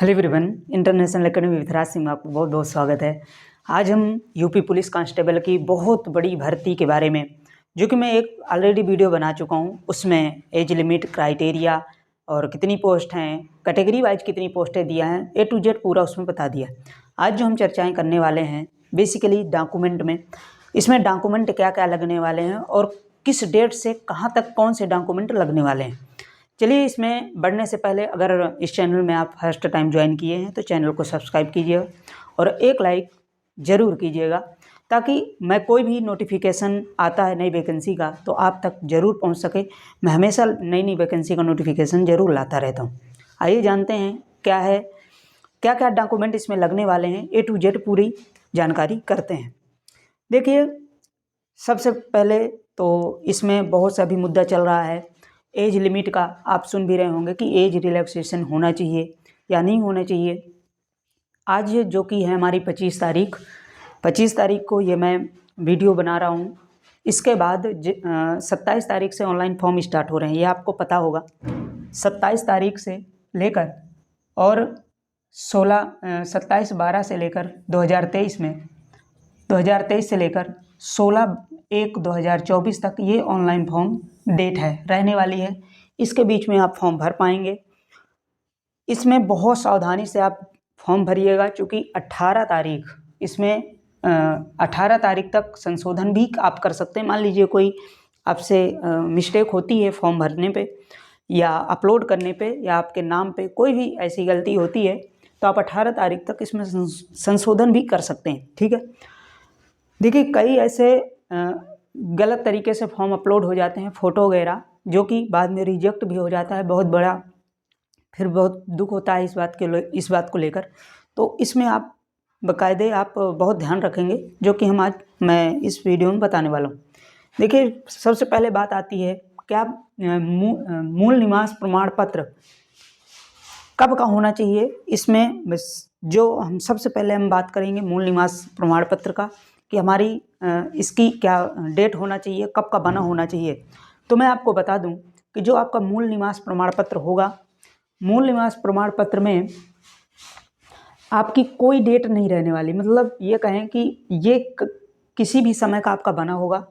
Hello everyone, international academy विथराज Singh में आपको बहुत बहुत स्वागत है। आज हम यूपी पुलिस कांस्टेबल की बहुत बड़ी भर्ती के बारे में, जो कि मैं एक ऑलरेडी वीडियो बना चुका हूं, उसमें एज लिमिट, क्राइटेरिया और कितनी पोस्ट हैं, कैटेगरी वाइज कितनी पोस्टें दिया हैं, ए टू जेड पूरा उसमें बता दिया। आज जो हम चर्चाएँ करने वाले हैं बेसिकली डॉक्यूमेंट में, इसमें डॉक्यूमेंट क्या क्या लगने वाले हैं और किस डेट से कहाँ तक कौन से डॉक्यूमेंट लगने वाले हैं। चलिए, इसमें बढ़ने से पहले अगर इस चैनल में आप फर्स्ट टाइम ज्वाइन किए हैं तो चैनल को सब्सक्राइब कीजिएगा और एक लाइक ज़रूर कीजिएगा, ताकि मैं कोई भी नोटिफिकेशन आता है नई वैकेंसी का तो आप तक ज़रूर पहुंच सके। मैं हमेशा नई नई वैकेंसी का नोटिफिकेशन ज़रूर लाता रहता हूं। आइए जानते हैं क्या है, क्या क्या डॉक्यूमेंट इसमें लगने वाले हैं, ए टू जेड पूरी जानकारी करते हैं। देखिए, सबसे पहले तो इसमें बहुत सा भी मुद्दा चल रहा है एज लिमिट का। आप सुन भी रहे होंगे कि एज रिलैक्सेशन होना चाहिए या नहीं होना चाहिए। आज जो कि है हमारी 25 तारीख को ये मैं वीडियो बना रहा हूँ। इसके बाद 27 तारीख से ऑनलाइन फॉर्म स्टार्ट हो रहे हैं, ये आपको पता होगा। 27 तारीख से लेकर और 27/12 से लेकर 2023 से लेकर 16/1/2024 तक ये ऑनलाइन फॉर्म डेट है रहने वाली है। इसके बीच में आप फॉर्म भर पाएंगे। इसमें बहुत सावधानी से आप फॉर्म भरिएगा, चूँकि 18 तारीख इसमें 18 तारीख तक संशोधन भी आप कर सकते हैं। मान लीजिए कोई आपसे मिस्टेक होती है फॉर्म भरने पे या अपलोड करने पे या आपके नाम पे कोई भी ऐसी गलती होती है तो आप 18 तारीख तक इसमें संशोधन भी कर सकते हैं। ठीक है, देखिए कई ऐसे गलत तरीके से फॉर्म अपलोड हो जाते हैं, फ़ोटो वगैरह, जो कि बाद में रिजेक्ट भी हो जाता है। बहुत बड़ा फिर बहुत दुख होता है इस बात को लेकर। तो इसमें आप बाकायदे आप बहुत ध्यान रखेंगे, जो कि मैं इस वीडियो में बताने वाला हूँ। देखिए, सबसे पहले बात आती है क्या मूल निवास प्रमाण पत्र कब का होना चाहिए। इसमें जो हम सबसे पहले हम बात करेंगे मूल निवास प्रमाण पत्र का, कि हमारी इसकी क्या डेट होना चाहिए, कब का बना होना चाहिए। तो मैं आपको बता दूं कि जो आपका मूल निवास प्रमाण पत्र होगा, मूल निवास प्रमाण पत्र में आपकी कोई डेट नहीं रहने वाली। मतलब ये कहें कि ये किसी भी समय का आपका बना होगा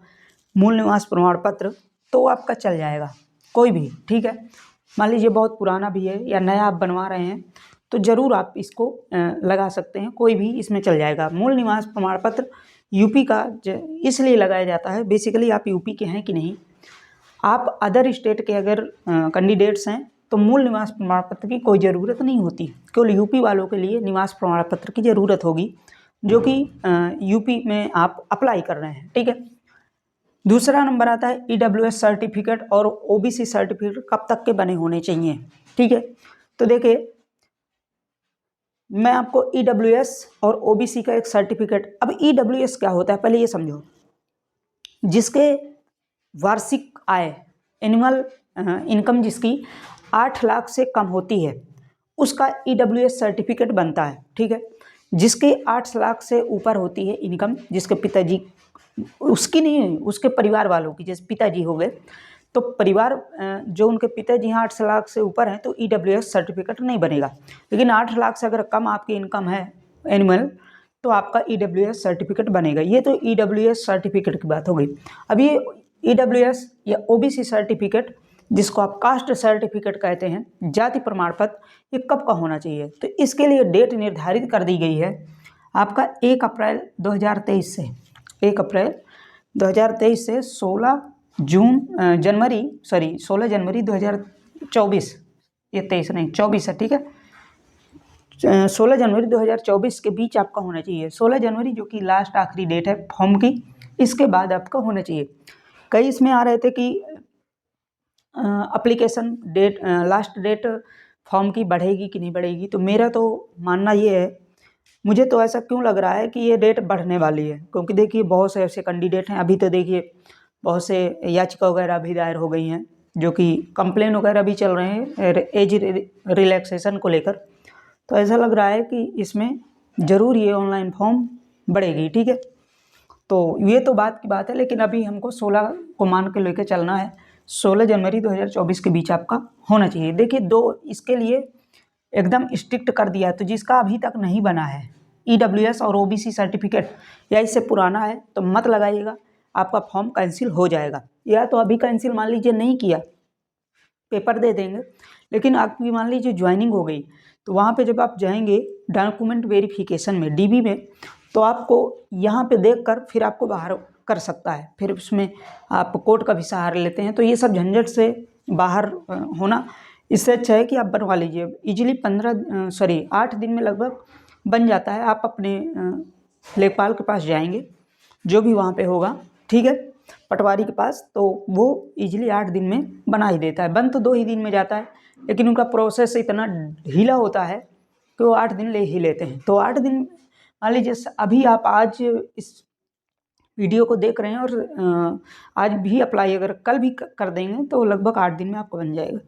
मूल निवास प्रमाण पत्र, तो आपका चल जाएगा कोई भी। ठीक है, मान लीजिए बहुत पुराना भी है या नया आप बनवा रहे हैं तो ज़रूर आप इसको लगा सकते हैं, कोई भी इसमें चल जाएगा। मूल निवास प्रमाण पत्र यूपी का इसलिए लगाया जाता है, बेसिकली आप यूपी के हैं कि नहीं, आप अदर स्टेट के अगर कैंडिडेट्स हैं तो मूल निवास प्रमाण पत्र की कोई ज़रूरत नहीं होती। केवल यूपी वालों के लिए निवास प्रमाण पत्र की ज़रूरत होगी, जो कि यूपी में आप अप्लाई कर रहे हैं। ठीक है, दूसरा नंबर आता है EWS सर्टिफिकेट और OBC सर्टिफिकेट कब तक के बने होने चाहिए। ठीक है, तो देखिए मैं आपको EWS और OBC का एक सर्टिफिकेट, अब EWS क्या होता है पहले ये समझो। जिसके वार्षिक आय, एनुअल इनकम जिसकी 8 लाख से कम होती है, उसका EWS सर्टिफिकेट बनता है। ठीक है, जिसके 8 लाख से ऊपर होती है इनकम, जिसके पिताजी, उसकी नहीं, उसके परिवार वालों की, जैसे पिताजी हो गए तो परिवार जो उनके पिताजी 8 लाख से ऊपर हैं तो EWS सर्टिफिकेट नहीं बनेगा। लेकिन 8 लाख से अगर कम आपकी इनकम है एनुअल तो आपका EWS सर्टिफिकेट बनेगा। ये तो EWS सर्टिफिकेट की बात हो गई। अब ये EWS या OBC सर्टिफिकेट, जिसको आप कास्ट सर्टिफिकेट कहते हैं, जाति प्रमाण पत्र, ये कब का होना चाहिए। तो इसके लिए डेट निर्धारित कर दी गई है आपका 1 अप्रैल 2023 से 16 जनवरी 2024, ये 23 नहीं 24 है। ठीक है, 16 जनवरी 2024 के बीच आपका होना चाहिए। 16 जनवरी जो कि लास्ट आखिरी डेट है फॉर्म की, इसके बाद आपका होना चाहिए। कई इसमें आ रहे थे कि application date, last date form की बढ़ेगी कि नहीं बढ़ेगी। तो मेरा तो मानना ये है, मुझे तो ऐसा क्यों लग रहा है कि ये डेट बढ़ने वाली है, क्योंकि देखिए बहुत से ऐसे कैंडिडेट हैं। अभी तो देखिए बहुत से याचिका वगैरह भी दायर हो गई हैं, जो कि कंप्लेन वगैरह भी चल रहे हैं एज रिलैक्सेशन को लेकर। तो ऐसा लग रहा है कि इसमें ज़रूर ये ऑनलाइन फॉर्म बढ़ेगी। ठीक है, तो ये तो बात की बात है, लेकिन अभी हमको 16 को मान के लेकर चलना है। 16 जनवरी 2024 के बीच आपका होना चाहिए। देखिए इसके लिए एकदम स्ट्रिक्ट कर दिया है। तो जिसका अभी तक नहीं बना है EWS और OBC सर्टिफिकेट या इससे पुराना है तो मत लगाइएगा, आपका फॉर्म कैंसिल हो जाएगा। या तो अभी कैंसिल मान लीजिए नहीं किया, पेपर दे देंगे, लेकिन आपकी मान लीजिए ज्वाइनिंग हो गई तो वहाँ पे जब आप जाएंगे डॉक्यूमेंट वेरिफिकेशन में DB में, तो आपको यहाँ पे देखकर फिर आपको बाहर कर सकता है, फिर उसमें आप कोर्ट का भी सहारा लेते हैं। तो ये सब झंझट से बाहर होना, इससे अच्छा है कि आप बनवा लीजिए। ईजिली 8 दिन में लगभग बन जाता है। आप अपने लेखपाल के पास जाएंगे, जो भी वहाँ पे होगा, ठीक है, पटवारी के पास, तो वो ईजिली 8 दिन में बना ही देता है। बन तो 2 ही दिन में जाता है, लेकिन उनका प्रोसेस इतना ढीला होता है कि वो 8 दिन ले ही लेते हैं। तो 8 दिन मान लीजिए अभी आप आज इस वीडियो को देख रहे हैं और आज भी अप्लाई अगर कल भी कर देंगे तो लगभग 8 दिन में आपको बन जाएगा,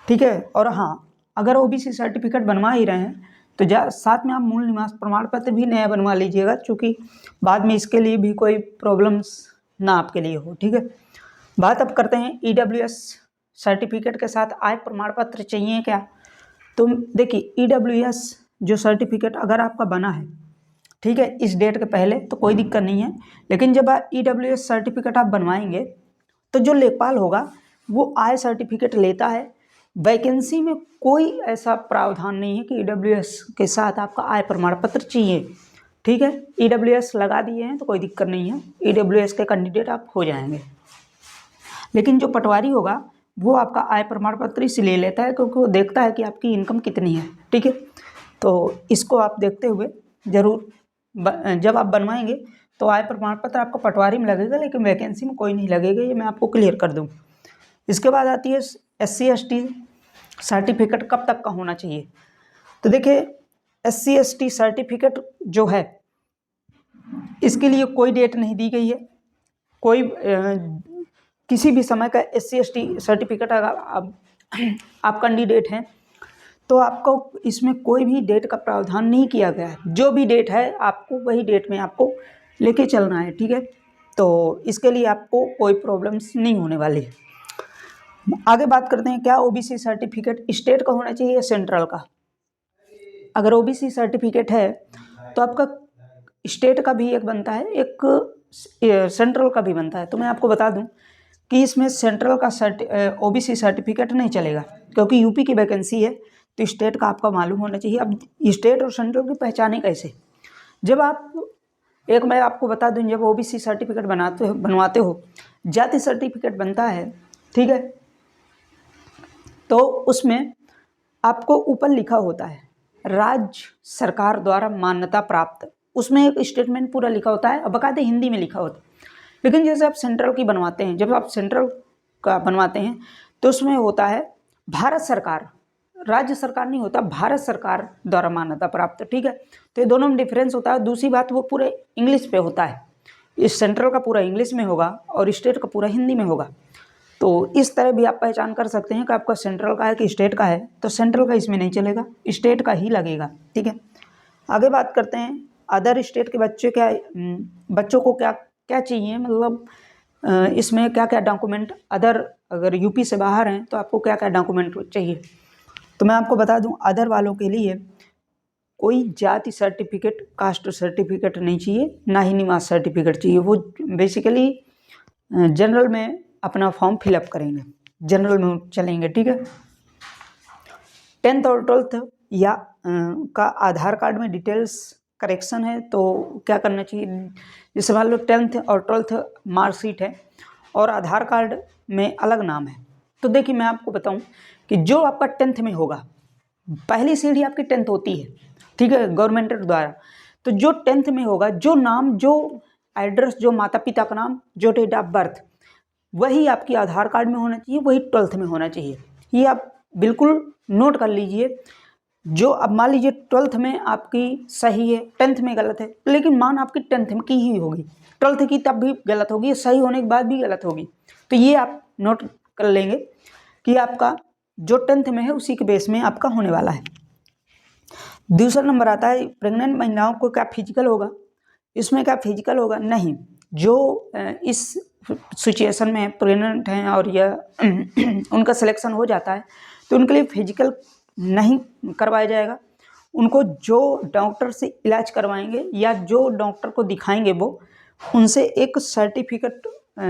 ठीक है। और हाँ, अगर OBC सर्टिफिकेट बनवा ही रहे हैं तो साथ में आप मूल निवास प्रमाण पत्र भी नया बनवा लीजिएगा, क्योंकि बाद में इसके लिए भी कोई प्रॉब्लम्स ना आपके लिए हो, ठीक है। बात अब करते हैं EWS सर्टिफिकेट के साथ आय प्रमाण पत्र चाहिए क्या। तो देखिए EWS जो सर्टिफिकेट अगर आपका बना है, ठीक है, इस डेट के पहले तो कोई दिक्कत नहीं है, लेकिन जब EWS सर्टिफिकेट आप बनवाएंगे तो जो लेखपाल होगा वो आय सर्टिफिकेट लेता है। वैकेंसी में कोई ऐसा प्रावधान नहीं है कि EWS के साथ आपका आय प्रमाण पत्र चाहिए, ठीक है। EWS लगा दिए हैं तो कोई दिक्कत नहीं है, EWS के कैंडिडेट आप हो जाएंगे। लेकिन जो पटवारी होगा वो आपका आय प्रमाण पत्र इसलिए लेता है क्योंकि वो देखता है कि आपकी इनकम कितनी है, ठीक है। तो इसको आप देखते हुए ज़रूर जब आप बनवाएंगे तो आय प्रमाण पत्र आपको पटवारी में लगेगा, लेकिन वैकेंसी में कोई नहीं लगेगा, ये मैं आपको क्लियर कर दूँ। इसके बाद आती है SC/ST सर्टिफिकेट कब तक का होना चाहिए। तो देखिए SC/ST सर्टिफिकेट जो है इसके लिए कोई डेट नहीं दी गई है, कोई किसी भी समय का SC/ST सर्टिफिकेट अगर आप कैंडिडेट हैं तो आपको इसमें कोई भी डेट का प्रावधान नहीं किया गया है। जो भी डेट है आपको वही डेट में आपको लेके चलना है, ठीक है। तो इसके लिए आपको कोई प्रॉब्लम्स नहीं होने वाली है। आगे बात करते हैं क्या OBC सर्टिफिकेट स्टेट का होना चाहिए या सेंट्रल का। अगर OBC सर्टिफिकेट है तो आपका स्टेट का भी एक बनता है, एक सेंट्रल का भी बनता है। तो मैं आपको बता दूं कि इसमें सेंट्रल का OBC सर्टिफिकेट नहीं चलेगा, क्योंकि यूपी की वैकेंसी है, तो स्टेट का आपका मालूम होना चाहिए। अब स्टेट और सेंट्रल की पहचाने कैसे, जब आप मैं आपको बता दूं, जब OBC सर्टिफिकेट बनवाते हो, जाति सर्टिफिकेट बनता है, ठीक है, तो उसमें आपको ऊपर लिखा होता है राज्य सरकार द्वारा मान्यता प्राप्त, उसमें एक स्टेटमेंट पूरा लिखा होता है, अब बकायदे हिंदी में लिखा होता है। लेकिन जैसे आप सेंट्रल की बनवाते हैं, जब आप सेंट्रल का बनवाते हैं तो उसमें होता है भारत सरकार, राज्य सरकार नहीं होता, भारत सरकार द्वारा मान्यता प्राप्त, ठीक है। तो ये दोनों में डिफरेंस होता है। दूसरी बात, वो पूरे इंग्लिश पे होता है, इस सेंट्रल का पूरा इंग्लिश में होगा और स्टेट का पूरा हिंदी में होगा। तो इस तरह भी आप पहचान कर सकते हैं कि आपका सेंट्रल का है कि स्टेट का है। तो सेंट्रल का इसमें नहीं चलेगा, स्टेट का ही लगेगा, ठीक है। आगे बात करते हैं अदर स्टेट के बच्चों को क्या क्या चाहिए, मतलब इसमें क्या क्या डॉक्यूमेंट, अगर यूपी से बाहर हैं तो आपको क्या क्या डॉक्यूमेंट चाहिए। तो मैं आपको बता दूं, अदर वालों के लिए कोई जाति सर्टिफिकेट, कास्ट सर्टिफिकेट नहीं चाहिए, ना ही निवास सर्टिफिकेट चाहिए। वो बेसिकली जनरल में अपना फॉर्म फिलअप करेंगे, जनरल में चलेंगे, ठीक है। 10th और 12th या का आधार कार्ड में डिटेल्स करेक्शन है तो क्या करना चाहिए। जैसे मान लो 10th और 12th मार्कशीट है और आधार कार्ड में अलग नाम है, तो देखिए मैं आपको बताऊं कि जो आपका 10th में होगा, पहली सीढ़ी आपकी 10th होती है, ठीक है, गवर्नमेंट द्वारा। तो जो 10th में होगा, जो नाम, जो एड्रेस, जो माता पिता का नाम, जो डेट ऑफ बर्थ, वही आपकी आधार कार्ड में होना चाहिए, वही 12th में होना चाहिए। ये आप बिल्कुल नोट कर लीजिए। जो अब मान लीजिए 12th में आपकी सही है, 10th में गलत है, लेकिन मान आपकी 10th में की ही होगी, 12th की तब भी गलत होगी, सही होने के बाद भी गलत होगी। तो ये आप नोट कर लेंगे कि आपका जो 10th में है उसी के बेस में आपका होने वाला है। दूसरा नंबर आता है प्रेग्नेंट महिलाओं को क्या फिजिकल होगा। इसमें क्या फिजिकल होगा, नहीं, जो इस सिचुएशन में प्रेग्नेंट हैं और यह उनका सिलेक्शन हो जाता है तो उनके लिए फिजिकल नहीं करवाया जाएगा। उनको जो डॉक्टर से इलाज करवाएंगे या जो डॉक्टर को दिखाएंगे वो उनसे एक सर्टिफिकेट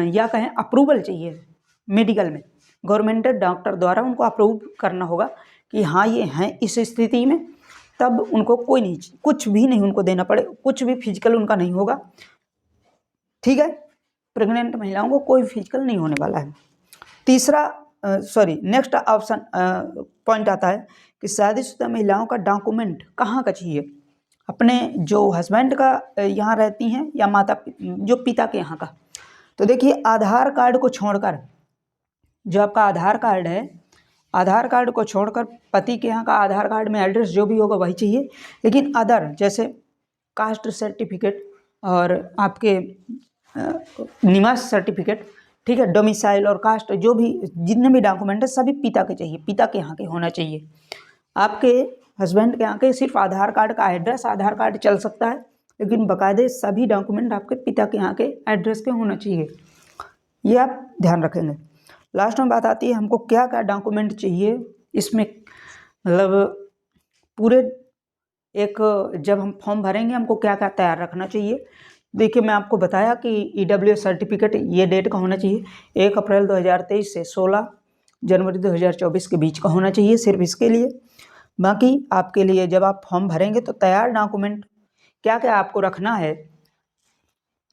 या कहें अप्रूवल चाहिए मेडिकल में, गवर्नमेंट डॉक्टर द्वारा उनको अप्रूव करना होगा कि हाँ ये हैं इस स्थिति में, तब उनको कोई नहीं, कुछ भी नहीं उनको देना पड़े, कुछ भी फिजिकल उनका नहीं होगा। ठीक है, प्रेग्नेंट महिलाओं को कोई फिजिकल नहीं होने वाला है। तीसरा नेक्स्ट ऑप्शन पॉइंट आता है कि शादीशुदा महिलाओं का डॉक्यूमेंट कहाँ का चाहिए, अपने जो हस्बैंड का यहाँ रहती हैं या माता जो पिता के यहाँ का। तो देखिए आधार कार्ड को छोड़कर, जो आपका आधार कार्ड है, आधार कार्ड को छोड़कर पति के यहाँ का आधार कार्ड में एड्रेस जो भी होगा वही चाहिए। लेकिन अदर जैसे कास्ट सर्टिफिकेट और आपके निवास सर्टिफिकेट, ठीक है, डोमिसाइल और कास्ट जो भी जितने भी डॉक्यूमेंट है सभी पिता के चाहिए, पिता के यहाँ के होना चाहिए। आपके हस्बैंड के यहाँ के सिर्फ आधार कार्ड का एड्रेस, आधार कार्ड चल सकता है, लेकिन बाकायदे सभी डॉक्यूमेंट आपके पिता के यहाँ के एड्रेस के होना चाहिए, ये आप ध्यान रखेंगे। लास्ट में बात आती है हमको क्या क्या डॉक्यूमेंट चाहिए इसमें, मतलब पूरे एक जब हम फॉर्म भरेंगे हमको क्या क्या तैयार रखना चाहिए। देखिए मैं आपको बताया कि EWS सर्टिफिकेट ये डेट का होना चाहिए, 1 अप्रैल 2023 से 16 जनवरी 2024 के बीच का होना चाहिए, सिर्फ इसके लिए। बाकी आपके लिए जब आप फॉर्म भरेंगे तो तैयार डॉक्यूमेंट क्या क्या आपको रखना है।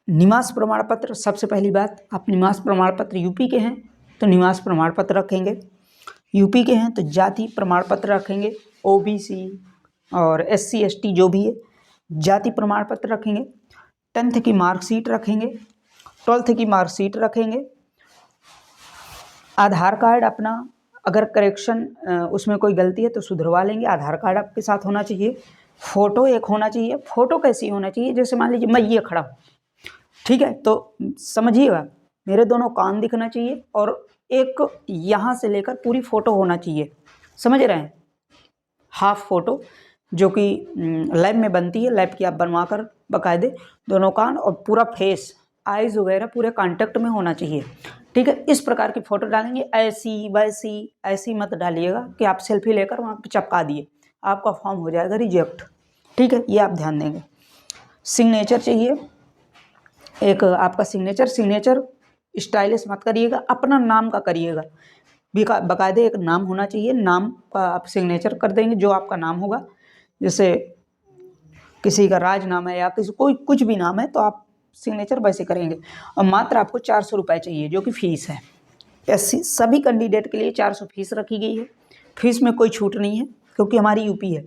निवास प्रमाण पत्र, सबसे पहली बात, आप निवास प्रमाण पत्र यूपी के हैं तो निवास प्रमाण पत्र रखेंगे, यूपी के हैं तो जाति प्रमाण पत्र रखेंगे, OBC और SC ST जो भी है जाति प्रमाण पत्र रखेंगे, 10th की मार्कशीट रखेंगे, 12th की मार्कशीट रखेंगे, आधार कार्ड अपना, अगर करेक्शन उसमें कोई गलती है तो सुधरवा लेंगे, आधार कार्ड आपके साथ होना चाहिए, फ़ोटो एक होना चाहिए। फ़ोटो कैसी होना चाहिए, जैसे मान लीजिए मैं ये खड़ा हूँ, ठीक है, तो समझिएगा मेरे दोनों कान दिखना चाहिए और एक यहाँ से लेकर पूरी फ़ोटो होना चाहिए, समझ रहे हैं, हाफ फ़ोटो जो कि लैब में बनती है, लैब की आप बनवा कर बाकायदे दोनों कान और पूरा फेस, आइज़ वगैरह पूरे कांटेक्ट में होना चाहिए। ठीक है, इस प्रकार की फ़ोटो डालेंगे, ऐसी वैसी ऐसी मत डालिएगा कि आप सेल्फी लेकर वहाँ पे चिपका दिए, आपका फॉर्म हो जाएगा रिजेक्ट। ठीक है, ये आप ध्यान देंगे। सिग्नेचर चाहिए, एक आपका सिग्नेचर स्टाइलिश मत करिएगा, अपना नाम का करिएगा, बाकायदे एक नाम होना चाहिए, नाम का आप सिग्नेचर कर देंगे जो आपका नाम होगा। जैसे किसी का राज नाम है या किसी कोई कुछ भी नाम है तो आप सिग्नेचर वैसे करेंगे। और मात्र आपको 400 रुपये चाहिए जो कि फ़ीस है। ऐसी सभी कैंडिडेट के लिए 400 फीस रखी गई है, फीस में कोई छूट नहीं है क्योंकि हमारी यूपी है।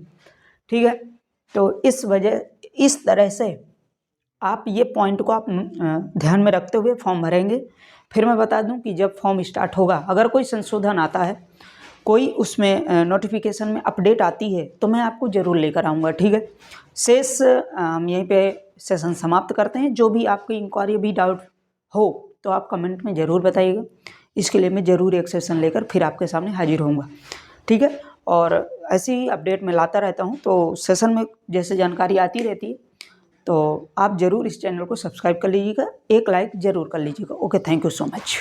ठीक है, तो इस तरह से आप ये पॉइंट को आप ध्यान में रखते हुए फॉर्म भरेंगे। फिर मैं बता दूं कि जब फॉर्म स्टार्ट होगा, अगर कोई संशोधन आता है, कोई उसमें नोटिफिकेशन में अपडेट आती है तो मैं आपको ज़रूर लेकर आऊँगा। ठीक है, शेष हम यहीं पे सेशन समाप्त करते हैं। जो भी आपकी इंक्वायरी भी डाउट हो तो आप कमेंट में ज़रूर बताइएगा, इसके लिए मैं ज़रूर एक सेशन लेकर फिर आपके सामने हाजिर होऊंगा। ठीक है, और ऐसी ही अपडेट मैं लाता रहता हूँ, तो सेशन में जैसे जानकारी आती रहती है तो आप ज़रूर इस चैनल को सब्सक्राइब कर लीजिएगा, एक लाइक ज़रूर कर लीजिएगा। Okay, thank you so much.